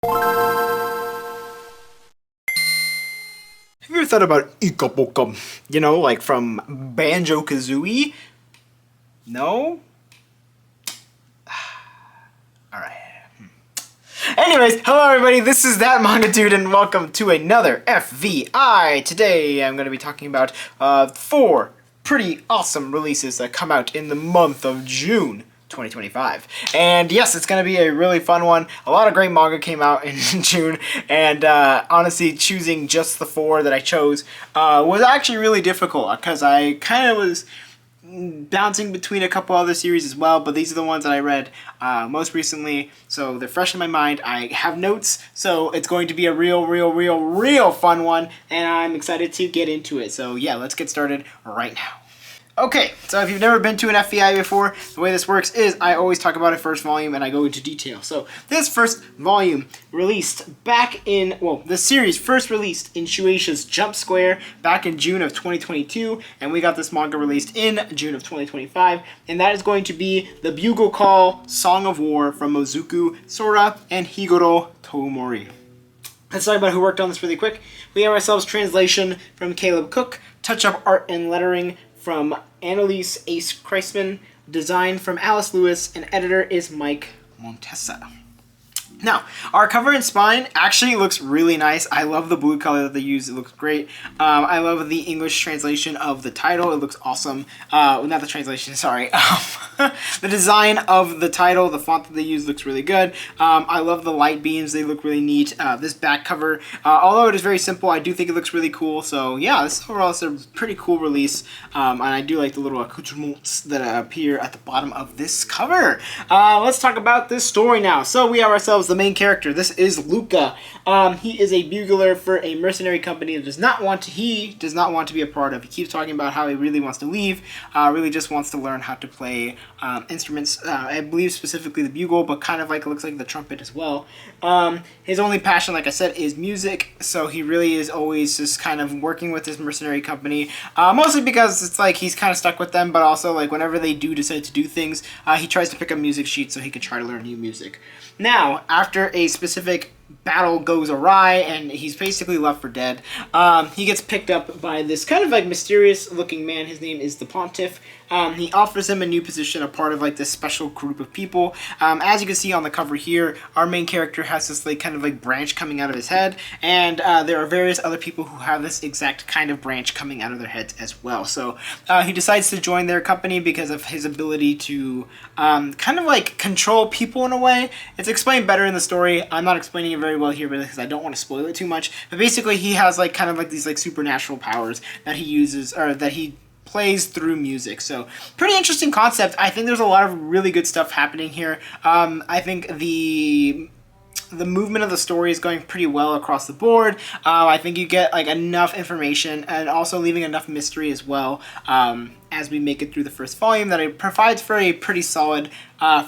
Have you ever thought about Ikabokum? You know, like from Banjo-Kazooie? No? Alright. Anyways, hello everybody, this is That Manga Dude and welcome to another FVI. Today I'm going to be talking about 4 pretty awesome releases that come out in the month of June 2025. And yes, it's going to be a really fun one. A lot of great manga came out in June, and honestly, choosing just the 4 that I chose was actually really difficult because I kind of was bouncing between a couple other series as well, but these are the ones that I read most recently, so they're fresh in my mind. I have notes, so it's going to be a real fun one, and I'm excited to get into it. So yeah, let's get started right now. Okay, so if you've never been to an FVI before, the way this works is I always talk about a first volume and I go into detail. So this first volume released back in, well, the series first released in Shueisha's Jump Square back in June of 2022, and we got this manga released in June of 2025, and that is going to be the Bugle Call Song of War from Mozuku Sora and Higuro Tomori. Let's talk about who worked on this really quick. We have ourselves translation from Caleb Cook, touch-up art and lettering from Annalise Ace Kreisman, design from Alice Lewis, and editor is Mike Montesa. Now, our cover and spine actually looks really nice. I love the blue color that they use. It looks great. I love the English translation of the title. It looks awesome. Not the translation, sorry. The design of the title, the font that they use looks really good. I love the light beams. They look really neat. This back cover, although it is very simple, I do think it looks really cool. So yeah, this overall is a pretty cool release. And I do like the little accoutrements that appear at the bottom of this cover. Let's talk about this story now. So we have ourselves the main character. This is Luca. He is a bugler for a mercenary company that does not want to be a part of. He keeps talking about how he really wants to leave, really just wants to learn how to play instruments, I believe specifically the bugle, but kind of like it looks like the trumpet as well. His only passion, like I said, is music, so he really is always just kind of working with this mercenary company, mostly because it's like he's kind of stuck with them, but also like whenever they do decide to do things, he tries to pick up music sheets so he can try to learn new music. Now, after a specific battle goes awry and he's basically left for dead, he gets picked up by this kind of like mysterious looking man. His name is the Pontiff. He offers him a new position, a part of like this special group of people. As you can see on the cover here, our main character has this like kind of like branch coming out of his head, and there are various other people who have this exact kind of branch coming out of their heads as well. So he decides to join their company because of his ability to kind of like control people in a way. It's explained better in the story. I'm not explaining it very well here because I don't want to spoil it too much. But basically, he has like kind of like these like supernatural powers that he uses, or that he plays through music. So pretty interesting concept. I think there's a lot of really good stuff happening here. I think the movement of the story is going pretty well across the board. I think you get like enough information and also leaving enough mystery as well as we make it through the first volume that it provides for a pretty solid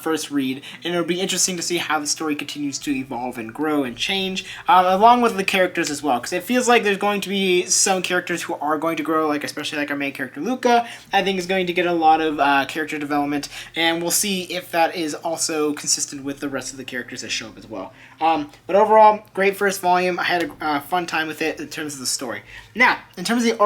first read, and it'll be interesting to see how the story continues to evolve and grow and change, along with the characters as well, because it feels like there's going to be some characters who are going to grow, like especially like our main character Luca, I think is going to get a lot of character development, and we'll see if that is also consistent with the rest of the characters that show up as well. But overall, great first volume. I had a fun time with it in terms of the story. Now, in terms of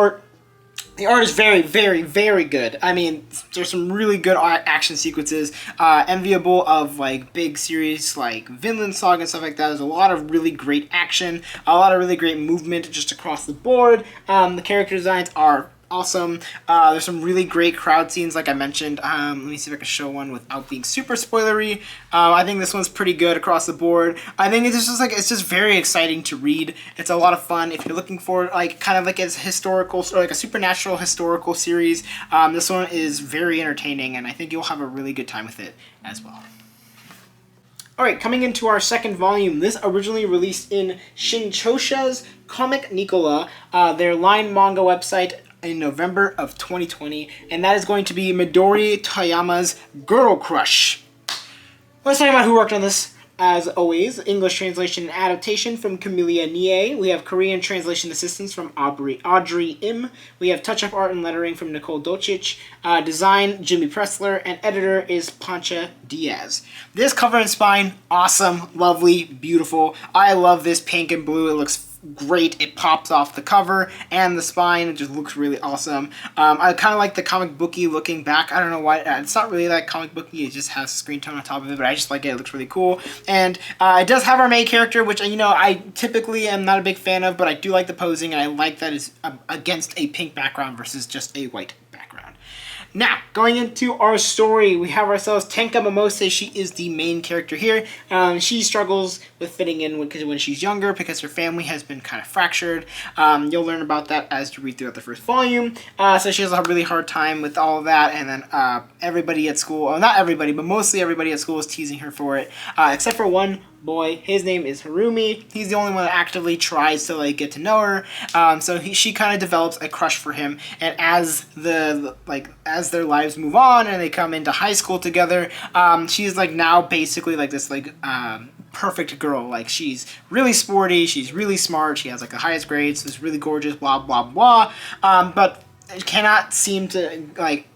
the art is very good. I mean, there's some really good action sequences, enviable of like big series like Vinland Saga and stuff like that. There's a lot of really great action, a lot of really great movement just across the board. The character designs are awesome. There's some really great crowd scenes, like I mentioned. Let me see if I can show one without being super spoilery. I think this one's pretty good across the board. I think it's just very exciting to read. It's a lot of fun if you're looking for like kind of like a historical or like a supernatural historical series. This one is very entertaining, and I think you'll have a really good time with it as well. Alright, coming into our second volume, this originally released in Shinchosha's Comic Nicola, their line manga website, in November of 2020, and that is going to be Midori Toyama's Girl Crush. Let's talk about who worked on this. as always, English translation and adaptation from Camelia Nie. We have Korean translation assistance from Audrey Im. We have touch-up art and lettering from Nicole Docic. Design, Jimmy Pressler. And editor is Pancha Diaz. This cover and spine, awesome, lovely, beautiful. I love this pink and blue. It looks great. It pops off the cover and the spine. It just looks really awesome. I kind of like the comic booky looking back. I don't know why. It's not really like comic booky. It just has screen tone on top of it, but I just like it. It looks really cool. And it does have our main character, which, you know, I typically am not a big fan of, but I do like the posing, and I like that it's against a pink background versus just a white background. Now, going into our story, we have ourselves Tenka Momose. She is the main character here. She struggles with fitting in when she's younger because her family has been kind of fractured. You'll learn about that as you read throughout the first volume. So she has a really hard time with all of that, and then everybody at school, well, not everybody, but mostly everybody at school is teasing her for it, except for one boy. His name is Harumi. He's the only one that actively tries to like get to know her. So she kind of develops a crush for him, and as their lives move on and they come into high school together, she's like now basically like this like perfect girl. Like, she's really sporty, she's really smart, she has like the highest grades, is really gorgeous, blah blah blah. But cannot seem to like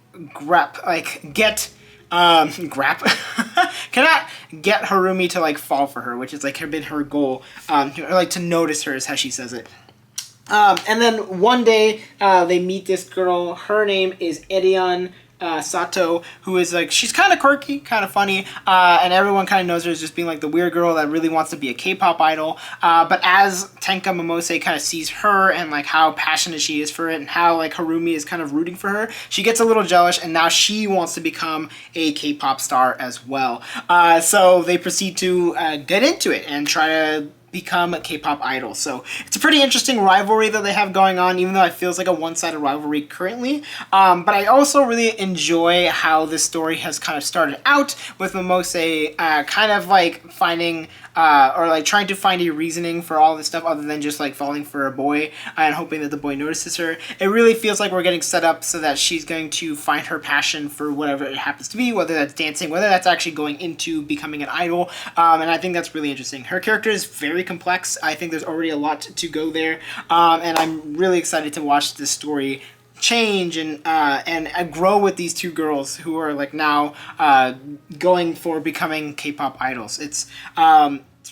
cannot get Harumi to like fall for her, which is like been her goal, or like to notice her, is how she says it. And then one day they meet this girl. Her name is Erion Sato, who is like, she's kind of quirky, kind of funny, and everyone kind of knows her as just being like the weird girl that really wants to be a K-pop idol. But as Tenka Momose kind of sees her and like how passionate she is for it, and how like Harumi is kind of rooting for her, she gets a little jealous, and now she wants to become a K-pop star as well. So they proceed to get into it and try to become a K-pop idol. So it's a pretty interesting rivalry that they have going on, even though it feels like a one-sided rivalry currently. But I also really enjoy how this story has kind of started out with Momose kind of like finding or like trying to find a reasoning for all this stuff other than just like falling for a boy and hoping that the boy notices her. It really feels like we're getting set up so that she's going to find her passion for whatever it happens to be, whether that's dancing, whether that's actually going into becoming an idol. And I think that's really interesting. Her character is very complex. I think there's already a lot to go there. And I'm really excited to watch this story change and grow with these two girls who are like now going for becoming K-pop idols. It's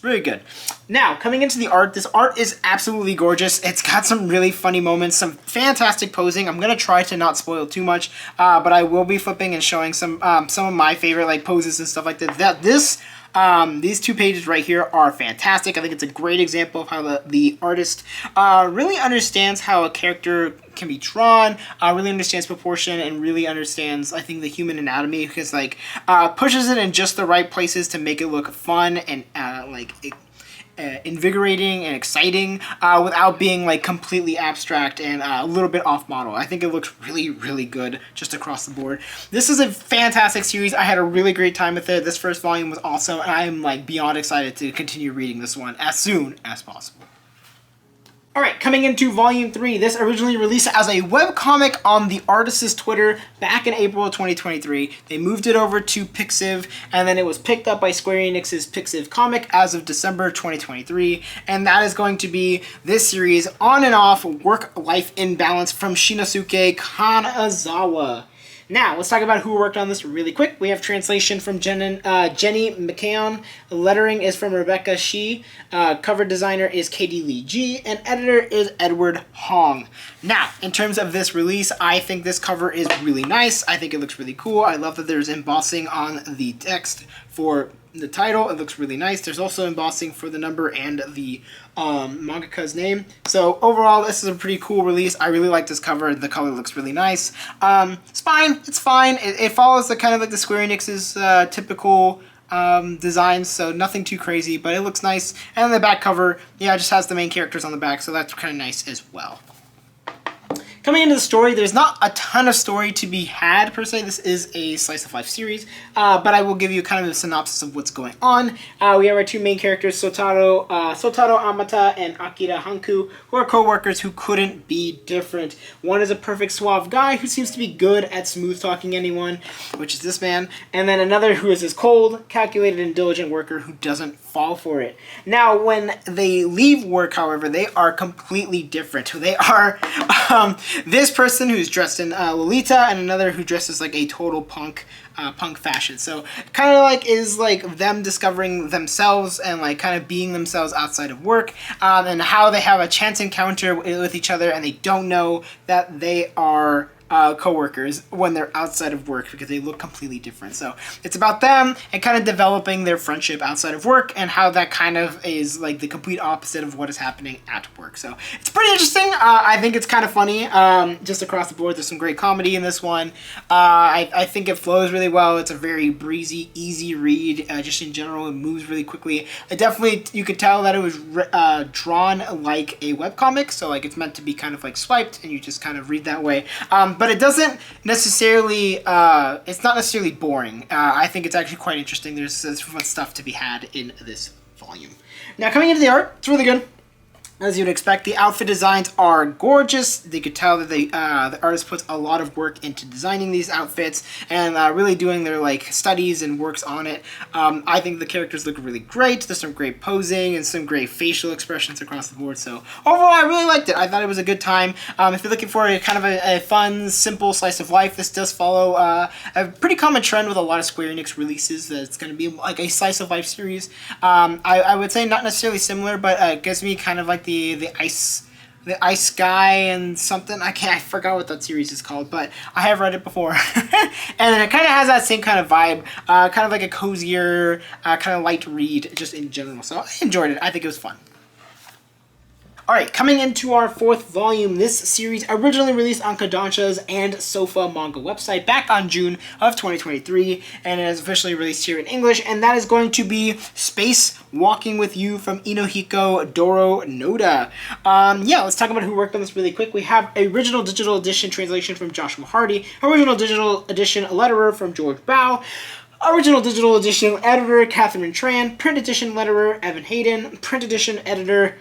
really good. Now, coming into the art, this art is absolutely gorgeous. It's got some really funny moments, some fantastic posing. I'm gonna try to not spoil too much, but I will be flipping and showing some of my favorite like poses and stuff like that. These two pages right here are fantastic. I think it's a great example of how the artist really understands how a character can be drawn, really understands proportion, and really understands, I think, the human anatomy, because like pushes it in just the right places to make it look fun and invigorating and exciting without being like completely abstract and a little bit off model. I think it looks really, really good just across the board. This is a fantastic series. I had a really great time with it. This first volume was awesome, and I am like beyond excited to continue reading this one as soon as possible. Alright, coming into Volume 3, this originally released as a webcomic on the artist's Twitter back in April of 2023. They moved it over to Pixiv, and then it was picked up by Square Enix's Pixiv comic as of December 2023, and that is going to be this series, On and Off Work-Life Imbalance from Shinosuke Kanazawa. Now, let's talk about who worked on this really quick. We have translation from Jenny McKeown. Lettering is from Rebecca Shi. Cover designer is Katie Lee G. And editor is Edward Hong. Now, in terms of this release, I think this cover is really nice. I think it looks really cool. I love that there's embossing on the text for the title. It looks really nice. There's also embossing for the number and the mangaka's name. So overall, this is a pretty cool release. I really like this cover. The color looks really nice. It's fine. It's fine. It follows the kind of like the Square Enix's typical designs, so nothing too crazy, but it looks nice. And the back cover, yeah, it just has the main characters on the back, so that's kind of nice as well. Coming into the story, there's not a ton of story to be had, per se. This is a slice of life series, but I will give you kind of a synopsis of what's going on. We have our two main characters, Sotaro Amata and Akira Hanku, who are co-workers who couldn't be different. One is a perfect suave guy who seems to be good at smooth-talking anyone, which is this man, and then another who is this cold, calculated, and diligent worker who doesn't fall for it. Now, when they leave work, however, they are completely different. They are this person who's dressed in Lolita and another who dresses like a total punk fashion. So kind of like is like them discovering themselves and like kind of being themselves outside of work, and how they have a chance encounter with each other and they don't know that they are co-workers when they're outside of work because they look completely different. So it's about them and kind of developing their friendship outside of work and how that kind of is like the complete opposite of what is happening at work. So it's pretty interesting. I think it's kind of funny just across the board. There's some great comedy in this one. I think it flows really well. It's a very breezy, easy read. Just in general, it moves really quickly. It definitely, you could tell that it was drawn like a webcomic. So like it's meant to be kind of like swiped and you just kind of read that way. But it doesn't necessarily, it's not necessarily boring. I think it's actually quite interesting. There's fun stuff to be had in this volume. Now, coming into the art, it's really good. As you'd expect, the outfit designs are gorgeous. You could tell that the artist puts a lot of work into designing these outfits and really doing their like studies and works on it. I think the characters look really great. There's some great posing and some great facial expressions across the board. So overall, I really liked it. I thought it was a good time. If you're looking for a kind of a fun, simple slice of life, this does follow a pretty common trend with a lot of Square Enix releases. That it's going to be like a slice of life series. I would say not necessarily similar, but it gives me kind of like the ice guy and something. I forgot what that series is called, but I have read it before. And it kind of has that same kind of vibe, kind of like a cozier, kind of light read just in general. So I enjoyed it. I think it was fun. Alright, coming into our fourth volume, this series originally released on Kodansha's and Sofa manga website back on June of 2023, and it is officially released here in English, and that is going to be Spacewalking With You from Inohiko Doro Noda. Let's talk about who worked on this really quick. We have original digital edition translation from Joshua Hardy, original digital edition letterer from George Bao, original digital edition editor, Catherine Tran. Print edition letterer, Evan Hayden. Print edition editor,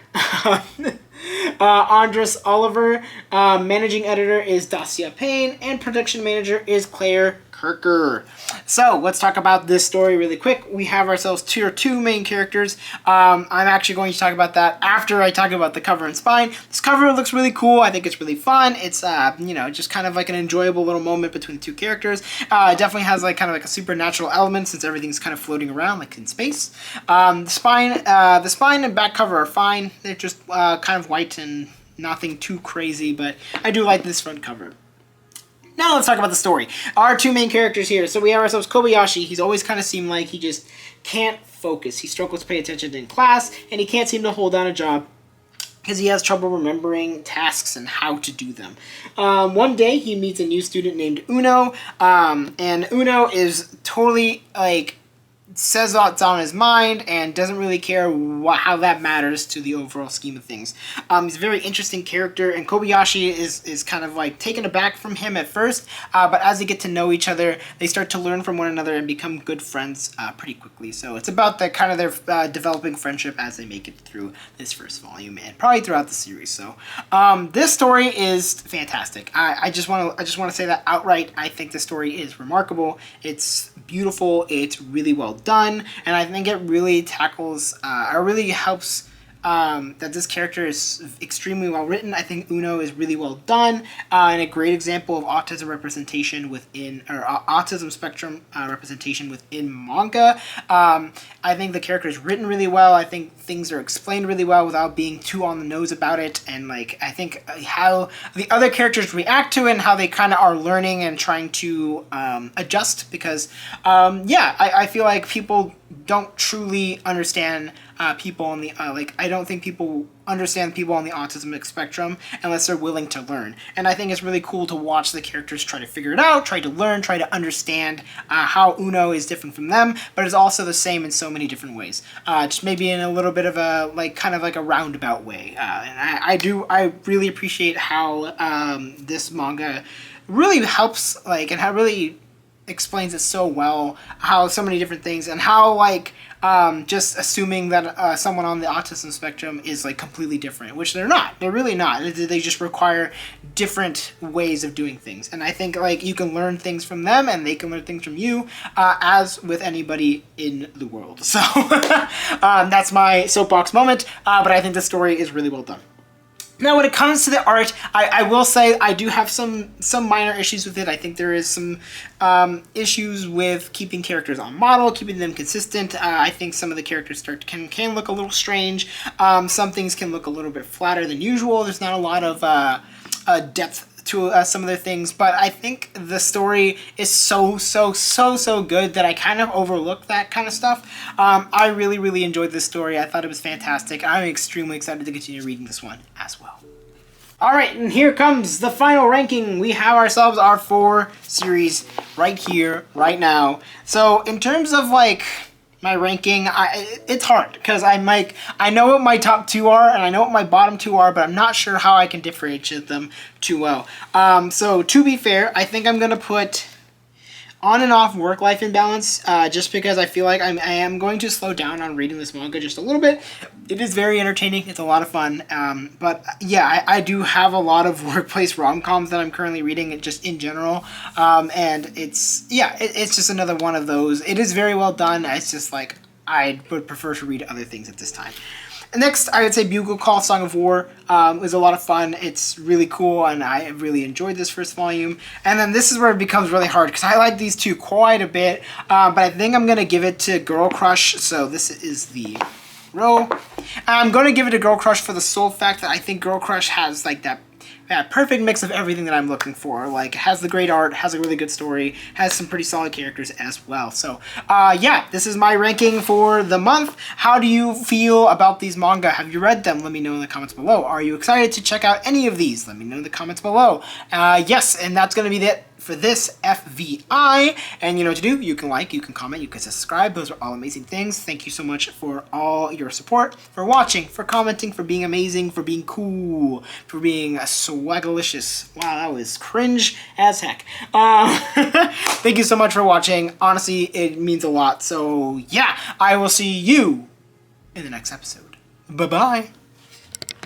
Andres Oliver. Managing editor is Dacia Payne. And production manager is Claire Kirker. So let's talk about this story really quick. We have ourselves two main characters. I'm actually going to talk about that after I talk about the cover and spine. This cover looks really cool. I think it's really fun. It's just kind of like an enjoyable little moment between the two characters. It definitely has like kind of like a supernatural element since everything's kind of floating around like in space. The spine and back cover are fine. They're just kind of white and nothing too crazy, but I do like this front cover. Now let's talk about the story. Our two main characters here. So we have ourselves Kobayashi. He's always kind of seemed like he just can't focus. He struggles to pay attention in class, and he can't seem to hold down a job because he has trouble remembering tasks and how to do them. One day, he meets a new student named Uno, and Uno is totally, like, says what's on his mind and doesn't really care how that matters to the overall scheme of things. He's a very interesting character, and Kobayashi is kind of like taken aback from him at first, but as they get to know each other, they start to learn from one another and become good friends pretty quickly. So it's about the kind of their developing friendship as they make it through this first volume and probably throughout the series. So this story is fantastic. I just want to say that outright. I think the story is remarkable. It's beautiful. It's really well done, and I think it really tackles or really helps that this character is extremely well written. I think Uno is really well done and a great example of autism representation within, or autism spectrum representation within manga. I think the character is written really well. I think things are explained really well without being too on the nose about it, and like I think how the other characters react to it and how they kind of are learning and trying to adjust, because I feel like people don't truly understand people on the I don't think people understand people on the autism spectrum unless they're willing to learn. And I think it's really cool to watch the characters try to figure it out, try to learn, try to understand how Uno is different from them, but it's also the same in so many different ways. Just maybe in a little bit of a kind of like a roundabout way. And I really appreciate how this manga really helps and how really explains it so well, how so many different things, and how like just assuming that someone on the autism spectrum is like completely different, which they're not. They're really not. They just require different ways of doing things. And I think like you can learn things from them and they can learn things from you, as with anybody in the world. So that's my soapbox moment, but I think the story is really well done. Now, when it comes to the art, I will say I do have some minor issues with it. I think there is some issues with keeping characters on model, keeping them consistent. I think some of the characters can look a little strange. Some things can look a little bit flatter than usual. There's not a lot of depth to some of the things, but I think the story is so good that I kind of overlooked that kind of stuff. I really enjoyed this story. I thought it was fantastic. I'm extremely excited to continue reading this one as well. Alright, and here comes the final ranking. We have ourselves our 4 series right here, right now. So in terms of like my ranking, it's hard because I know what my top 2 are and I know what my bottom 2 are, but I'm not sure how I can differentiate them too well. So to be fair, I think I'm gonna put On and Off Work-Life Imbalance, just because I feel like I am going to slow down on reading this manga just a little bit. It is very entertaining. It's a lot of fun. But yeah, I do have a lot of workplace rom-coms that I'm currently reading just in general. And it's just another one of those. It is very well done. It's just like I would prefer to read other things at this time. Next, I would say Bugle Call Song of War was a lot of fun. It's really cool, and I really enjoyed this first volume. And then this is where it becomes really hard, because I like these two quite a bit, but I think I'm going to give it to Girl Crush. So this is the row. I'm going to give it a Girl Crush for the sole fact that I think Girl Crush has like that perfect mix of everything that I'm looking for. Like, it has the great art, has a really good story, has some pretty solid characters as well. So, yeah, this is my ranking for the month. How do you feel about these manga? Have you read them? Let me know in the comments below. Are you excited to check out any of these? Let me know in the comments below. Yes, and that's going to be it for this FVI. And you know what to do. You can like, you can comment, you can subscribe. Those are all amazing things. Thank you so much for all your support, for watching, for commenting, for being amazing, for being cool, for being swagalicious. Wow, that was cringe as heck. Thank you so much for watching. Honestly, it means a lot. So yeah, I will see you in the next episode. Bye-bye.